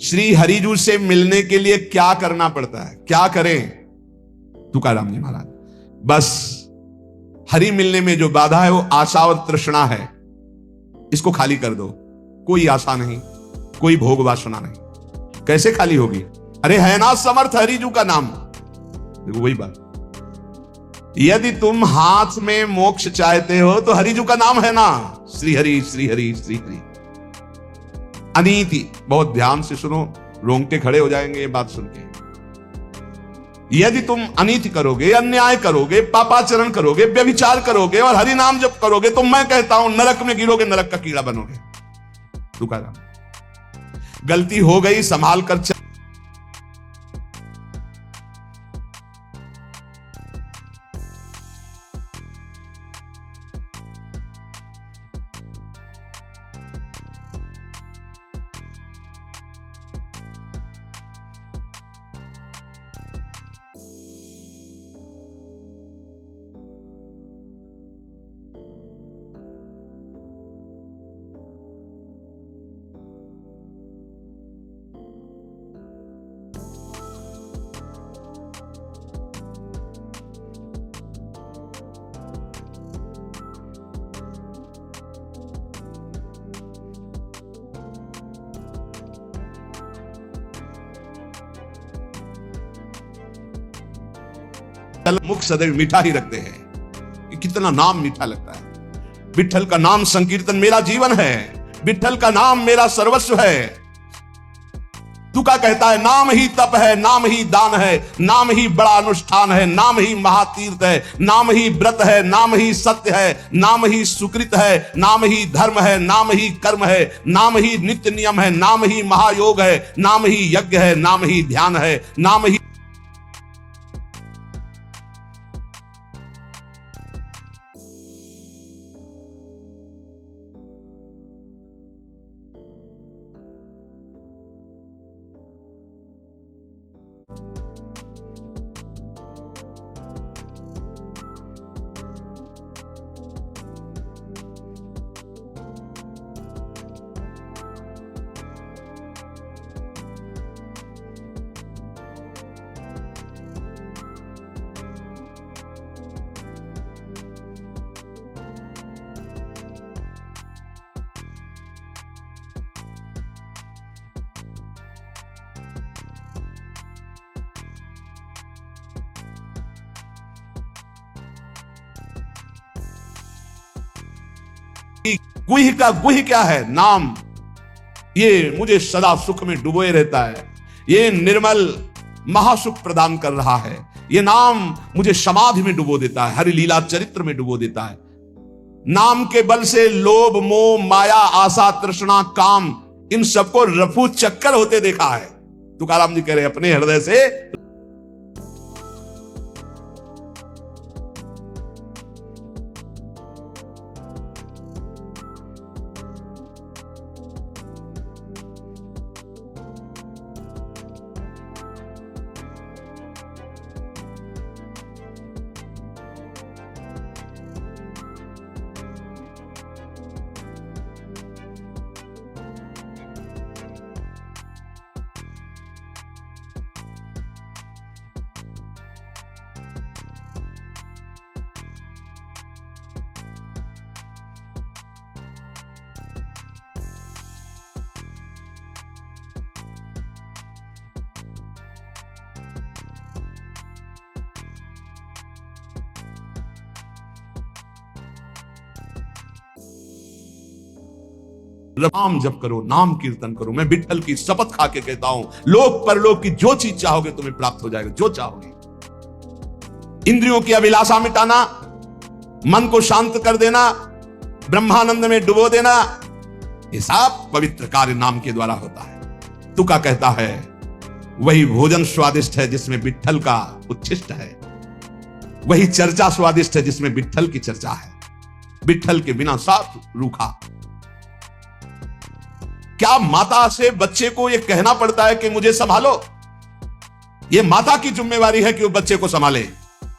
श्री हरिजू से मिलने के लिए क्या करना पड़ता है, क्या करें? तुकाराम जी महाराज, बस हरि मिलने में जो बाधा है वो आशा और तृष्णा है, इसको खाली कर दो। कोई आशा नहीं, कोई भोग वासना नहीं। कैसे खाली होगी? अरे है ना समर्थ हरिजू का नाम। देखो वही बात, यदि तुम हाथ में मोक्ष चाहते हो तो हरिजू का नाम है ना, श्री हरि श्री हरि श्री हरि। अनीति, बहुत ध्यान से सुनो, रोंगटे खड़े हो जाएंगे ये बात सुन के। यदि तुम अनीति करोगे, अन्याय करोगे, पापाचरण करोगे, व्यभिचार करोगे और हरि नाम जप करोगे तो मैं कहता हूं नरक में गिरोगे, नरक का कीड़ा बनोगे। तुकाराम, गलती हो गई संभाल कर चल। मुख सदैव मीठा ही रखते हैं। कितना नाम मीठा लगता है। विठ्ठल का नाम संकीर्तन मेरा जीवन है, विठ्ठल का नाम मेरा सर्वस्व है। तुका कहता है नाम ही तप है, नाम ही दान है, नाम ही बड़ा अनुष्ठान है, नाम ही महातीर्थ है, नाम ही व्रत है, नाम ही सत्य है, नाम ही सुकृत है, नाम ही धर्म है, नाम ही कर्म है, नाम ही नित्य नियम है, नाम ही महायोग है, नाम ही यज्ञ है, नाम ही ध्यान है, नाम ही गुह का गुह क्या है? नाम। ये मुझे सदा सुख में डुबोए रहता है, ये निर्मल महासुख प्रदान कर रहा है। ये नाम मुझे समाधि में डुबो देता है, हरि लीला चरित्र में डुबो देता है। नाम के बल से लोभ मोह माया आशा तृष्णा काम इन सबको रफू चक्कर होते देखा है। तुकाराम जी कह रहे अपने हृदय से नाम जप करो, नाम कीर्तन करो। मैं विठ्ठल की शपथ खा के कहता हूं, लोक परलोक की जो चीज चाहोगे तुम्हें प्राप्त हो जाएगा, जो चाहोगे। इंद्रियों की अभिलाषा मिटाना, मन को शांत कर देना, ब्रह्मानंद में डुबो देना, ये सब पवित्र कार्य नाम के द्वारा होता है। तुका कहता है वही भोजन स्वादिष्ट है जिसमें विठ्ठल का उच्छिष्ट है, वही चर्चा स्वादिष्ट है जिसमें विठ्ठल की चर्चा है। विठ्ठल के बिना सब रूखा। क्या माता से बच्चे को यह कहना पड़ता है कि मुझे संभालो? यह माता की जिम्मेवारी है कि वो बच्चे को संभाले।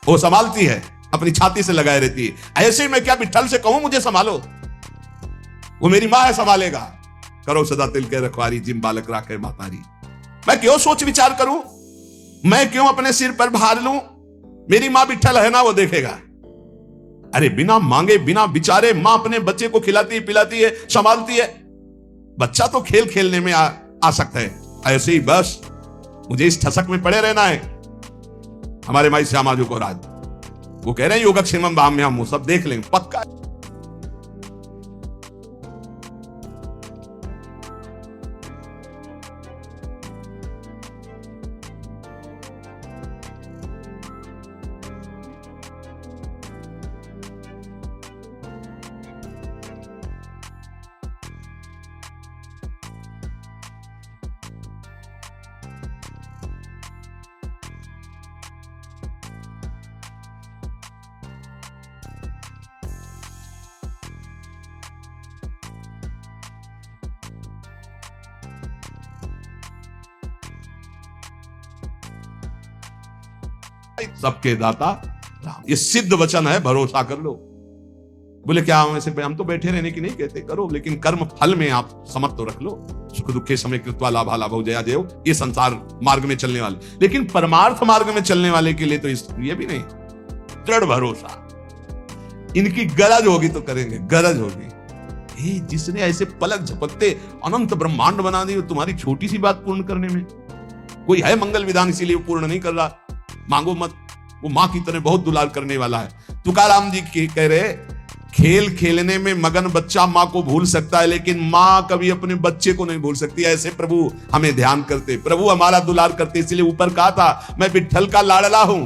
वो संभालती है, अपनी छाती से लगाए रहती है। ऐसे में क्या विठ्ठल से कहूं मुझे संभालो? वो मेरी मां है, संभालेगा। करो सदा तिल के रखवारी, जिम बालक राखे मातारी। मैं क्यों सोच विचार करूं, मैं क्यों अपने सिर पर भार लूं? मेरी मां विठ्ठल है ना, वो देखेगा। अरे बिना मांगे बिना विचारे मां अपने बच्चे को खिलाती है, पिलाती है, संभालती है। बच्चा तो खेल खेलने में आ सकता है, ऐसे ही बस मुझे इस ठसक में पड़े रहना है। हमारे माई श्यामा जो को राज, वो कह रहे हैं योगक्षेमम भाम्यहम्, वो सब देख लेंगे पक्का। सबके दाता राम, ये सिद्ध वचन है, भरोसा कर लो। बोले क्या हम तो बैठे रहने की नहीं कहते, करो, लेकिन कर्म फल में आप समझ तो रख लो। सुख दुखे समय कृत्वा लाभा लाभो जया देव, ये संसार मार्ग में चलने वाले, लेकिन परमार्थ मार्ग में चलने वाले के लिए तो ये भी नहीं, दृढ़ भरोसा। इनकी गरज होगी तो करेंगे, गरज होगी। जिसने ऐसे पलक झपकते अनंत ब्रह्मांड बना दी, तुम्हारी छोटी सी बात पूर्ण करने में कोई है मंगल विधान, इसीलिए वो पूर्ण नहीं कर रहा। मांगो मत, वो मां की तरह बहुत दुलार करने वाला है। तुकाराम जी कह रहे, खेल खेलने में मगन बच्चा मां को भूल सकता है, लेकिन मां कभी अपने बच्चे को नहीं भूल सकती। ऐसे प्रभु हमें ध्यान करते, प्रभु हमारा दुलार करते। इसलिए ऊपर कहा था, मैं विट्ठल का लाडला हूं।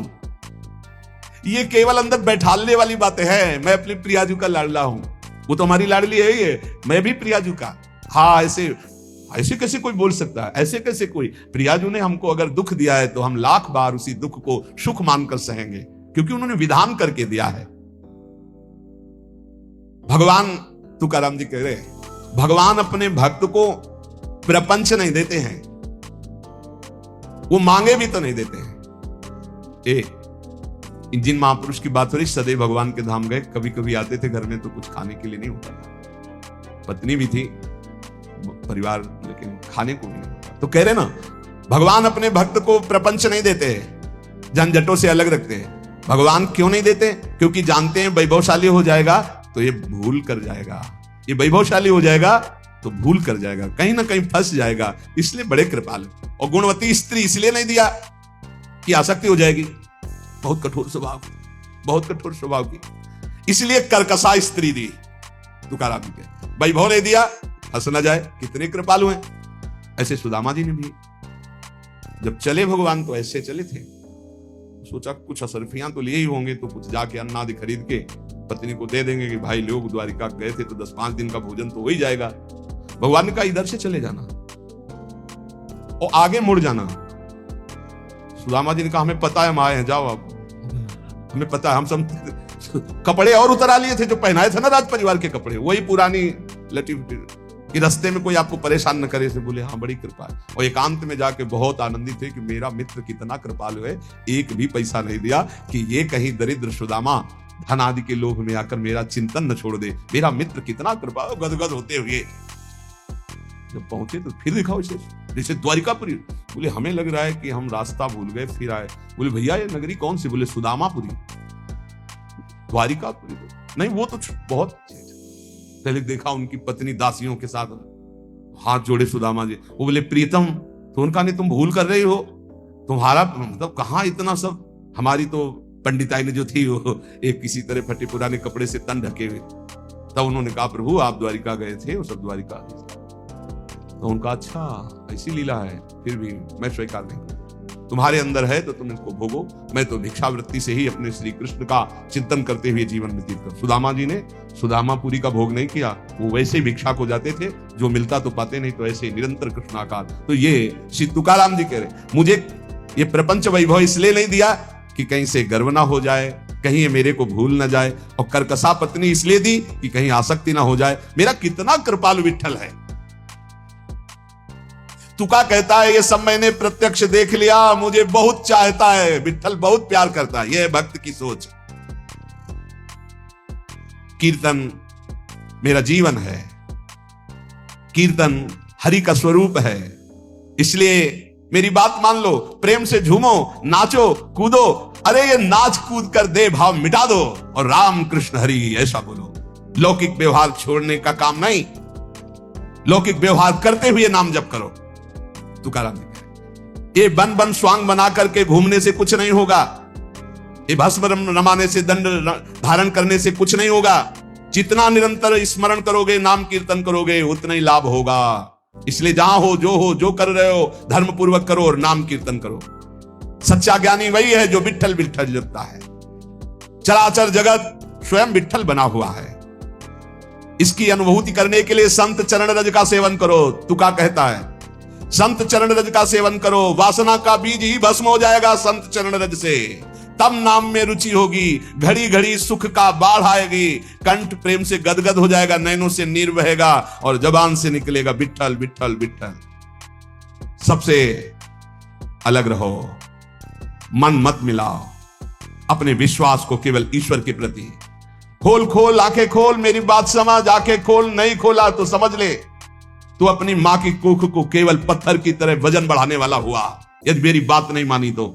ये केवल अंदर बैठालने वाली बातें हैं। मैं अपनी प्रियाजू का लाडला हूं, वो तो हमारी लाडली है ही है, मैं भी प्रियाजू का। हाँ, ऐसे कैसे कोई बोल सकता है? ऐसे कैसे कोई? प्रियाजू ने हमको अगर दुख दिया है तो हम लाख बार उसी दुख को सुख मानकर सहेंगे, क्योंकि उन्होंने विधान करके दिया है। भगवान, तुकाराम जी कह रहे, भगवान अपने भक्त को प्रपंच नहीं देते हैं, वो मांगे भी तो नहीं देते हैं। जिन महापुरुष की बात हो रही, सदैव भगवान के धाम गए, कभी कभी आते थे घर में तो कुछ खाने के लिए नहीं होता था, पत्नी भी थी, परिवार, लेकिन खाने को भी नहीं होता। तो कह रहे ना, भगवान अपने भक्त को प्रपंच नहीं देते हैं, झंझटों से अलग रखते हैं। भगवान क्यों नहीं देते? क्योंकि जानते हैं वैभवशाली हो जाएगा तो ये भूल कर जाएगा, ये वैभवशाली हो जाएगा तो भूल कर जाएगा, कहीं ना कहीं फंस जाएगा। इसलिए बड़े कृपालु। और गुणवती स्त्री इसलिए नहीं दिया कि आसक्ति हो जाएगी, बहुत कठोर स्वभाव, बहुत कठोर स्वभाव की, इसलिए कर्कशा स्त्री दी। तुकाराम जी के वैभव नहीं दिया, हंस ना जाए, कितने कृपालु हैं। ऐसे सुदामा जी ने भी जब चले भगवान तो ऐसे चले थे, सोचा कुछ असरफियां तो लिए ही होंगे, तो कुछ जाके अन्नादि खरीद के पत्नी को दे देंगे कि भाई लोग द्वारिका गए थे तो 10-5 दिन का भोजन तो हो ही जाएगा। भगवान ने कहा इधर से चले जाना और आगे मुड़ जाना। सुदामा जी ने कहा हमें पता है हम आए हैं, जाओ आप, हमें पता है। हम सब कपड़े और उतरा लिए थे जो पहनाए थे ना राज परिवार के कपड़े, वही पुरानी लटी कि रास्ते में कोई आपको परेशान न करे। से बोले हाँ, बड़ी कृपा है। और एकांत में जाके बहुत आनंदित थे कि मेरा मित्र कितना कृपालु है, एक भी पैसा नहीं दिया कि ये कहीं दरिद्र सुदामा धन आदि के लोभ में आकर मेरा चिंतन न छोड़ दे। मेरा मित्र कितना कृपालु। गदगद होते हुए जब पहुंचे तो फिर दिखाओ जैसे द्वारिकापुरी। बोले हमें लग रहा है कि हम रास्ता भूल गए, फिर आए। बोले भैया ये नगरी कौन सी? बोले सुदामापुरी। द्वारिकापुरी नहीं, वो तो बहुत पहले देखा उनकी पत्नी दासियों के साथ हाथ जोड़े सुदामा जी। वो बोले प्रीतम, तो उनका नहीं तुम भूल कर रही हो, तुम्हारा मतलब कहाँ इतना सब। हमारी तो पंडिताई ने जो थी वो एक किसी तरह फटे पुराने कपड़े से तन ढके हुए। तब उन्होंने कहा प्रभु आप द्वारिका गए थे, वो सब द्वारिका। तो उनका अच्छा ऐसी लीला है, फिर भी मैं स्वीकार नहीं। तुम्हारे अंदर है तो तुम इसको भोगो, मैं तो भिक्षावृत्ति से ही अपने श्री कृष्ण का चिंतन करते हुए जीवन व्यतीत कर। सुदामा जी ने सुदामापुरी का भोग नहीं किया, वो वैसे ही भिक्षा को जाते थे, जो मिलता तो पाते नहीं, तो ऐसे निरंतर कृष्णाकार। तो ये श्री तुकाराम जी कह रहे, मुझे ये प्रपंच वैभव इसलिए नहीं दिया कि कहीं से गर्व ना हो जाए, कहीं ये मेरे को भूल ना जाए। और कर्कशा पत्नी इसलिए दी कि कहीं आसक्ति ना हो जाए। मेरा कितना कृपालु विट्ठल है। तुका कहता है ये सब मैंने प्रत्यक्ष देख लिया, मुझे बहुत चाहता है, विट्ठल बहुत प्यार करता है। यह है भक्त की सोच। कीर्तन मेरा जीवन है, कीर्तन हरि का स्वरूप है। इसलिए मेरी बात मान लो, प्रेम से झूमो, नाचो, कूदो। अरे ये नाच कूद कर दे भाव मिटा दो और राम कृष्ण हरि ऐसा बोलो। लौकिक व्यवहार छोड़ने का काम नहीं, लौकिक व्यवहार करते हुए नाम जप करो। तुकाराम ने कहा, ये बन बन स्वांग बना करके घूमने से कुछ नहीं होगा, ये भस्म रमाने से, दंड धारण करने से कुछ नहीं होगा। जितना निरंतर स्मरण करोगे, नाम कीर्तन करोगे, उतना ही लाभ होगा। इसलिए जहां हो, जो कर रहे हो, धर्म पूर्वक करो और नाम कीर्तन करो। सच्चा ज्ञानी वही है जो विट्ठल विट्ठल जपता है। चराचर जगत स्वयं विट्ठल बना हुआ है। इसकी अनुभूति करने के लिए संत चरण रज का सेवन करो। तुका कहता है संत चरण रज का सेवन करो, वासना का बीज ही भस्म हो जाएगा संत चरण रज से। तब नाम में रुचि होगी, घड़ी घड़ी सुख का बाढ़ आएगी, कंठ प्रेम से गदगद हो जाएगा, नैनों से नीर बहेगा और जबान से निकलेगा विट्ठल विट्ठल विट्ठल। सबसे अलग रहो, मन मत मिलाओ, अपने विश्वास को केवल ईश्वर के प्रति खोल। खोल आंखें खोल, मेरी बात समझ, आंखें खोल। नहीं खोला तो समझ ले तू अपनी मां की कुख को केवल पत्थर की तरह वजन बढ़ाने वाला हुआ, यदि मेरी बात नहीं मानी तो।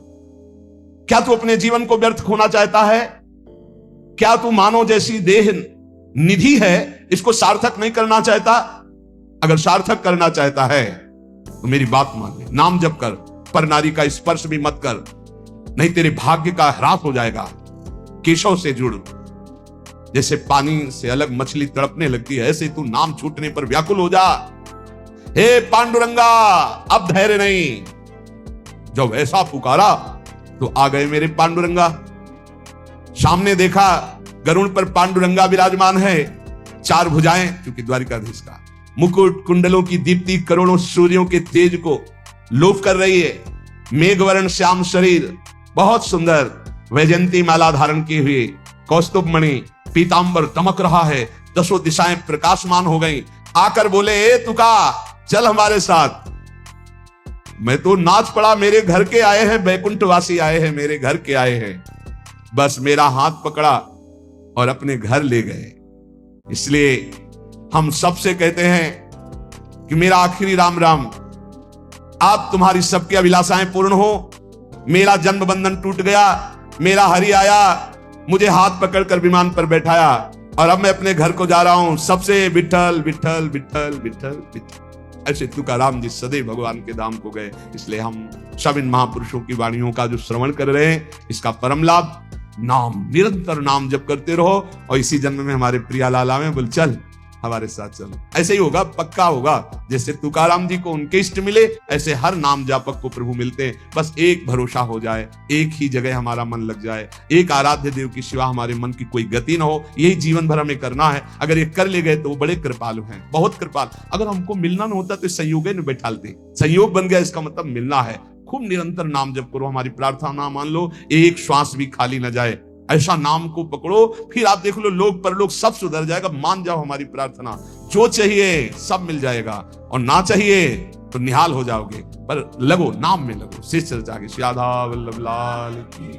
क्या तू अपने जीवन को व्यर्थ खोना चाहता है? क्या तू मानव जैसी देह निधि है, इसको सार्थक नहीं करना चाहता? अगर सार्थक करना चाहता है तो मेरी बात मान ले, नाम जप कर, पर नारी का स्पर्श भी मत कर, नहीं तेरे भाग्य का ह्रास हो जाएगा। केशव से जुड़, जैसे पानी से अलग मछली तड़पने लगती है, ऐसे तू नाम छूटने पर व्याकुल हो जा। हे पांडुरंगा, अब धैर्य नहीं। जब ऐसा पुकारा तो आ गए मेरे पांडुरंगा। सामने देखा गरुड़ पर पांडुरंगा विराजमान है, चार भुजाएं, क्योंकि द्वारिकाधीश का मुकुट, कुंडलों की दीप्ति करोड़ों सूर्यों के तेज को लोप कर रही है। मेघवर्ण श्याम शरीर, बहुत सुंदर, वैजंती माला धारण किए हुए, कौस्तुभ मणि पीतांबर चमक रहा है, दसों दिशाएं प्रकाशमान हो गई। आकर बोले, ए तुका चल हमारे साथ। मैं तो नाच पड़ा, मेरे घर के आए हैं, बैकुंठवासी आए हैं, मेरे घर के आए हैं। बस मेरा हाथ पकड़ा और अपने घर ले गए। इसलिए हम सबसे कहते हैं कि मेरा आखिरी राम राम, आप तुम्हारी सबकी अभिलाषाएं पूर्ण हो। मेरा जन्म बंधन टूट गया, मेरा हरि आया, मुझे हाथ पकड़कर विमान पर बैठाया और अब मैं अपने घर को जा रहा हूं। सबसे विट्ठल विट्ठल विट्ठल विट्ठल विट्ठल। ऐसे तुकाराम जी सदैव भगवान के धाम को गए। इसलिए हम सब इन महापुरुषों की वाणियों का जो श्रवण कर रहे हैं, इसका परम लाभ, नाम, निरंतर नाम जप करते रहो और इसी जन्म में हमारे प्रियालाल आवे, बोल चल हमारे साथ चलो। ऐसे ही होगा, पक्का होगा। जैसे तुकाराम जी को उनके इष्ट मिले, ऐसे हर नाम जापक को प्रभु मिलते हैं। बस एक भरोसा हो जाए, एक ही जगह हमारा मन लग जाए, एक आराध्य देव की सिवा हमारे मन की कोई गति ना हो, यही जीवन भर हमें करना है। अगर ये कर ले गए तो वो बड़े कृपालु हैं, बहुत कृपालु। अगर हमको मिलना ना होता तो संयोग में बैठालते, संयोग बन गया, इसका मतलब मिलना है। खूब निरंतर नाम जप करो, हमारी प्रार्थना मान लो, एक श्वास भी खाली न जाए। ऐसा नाम को पकड़ो, फिर आप देख लो लोग परलोक सब सुधर जाएगा। मान जाओ हमारी प्रार्थना, जो चाहिए सब मिल जाएगा और ना चाहिए तो निहाल हो जाओगे। पर लगो, नाम में लगो। शेष चर्चा के श्री राधा वल्लभ लाल की।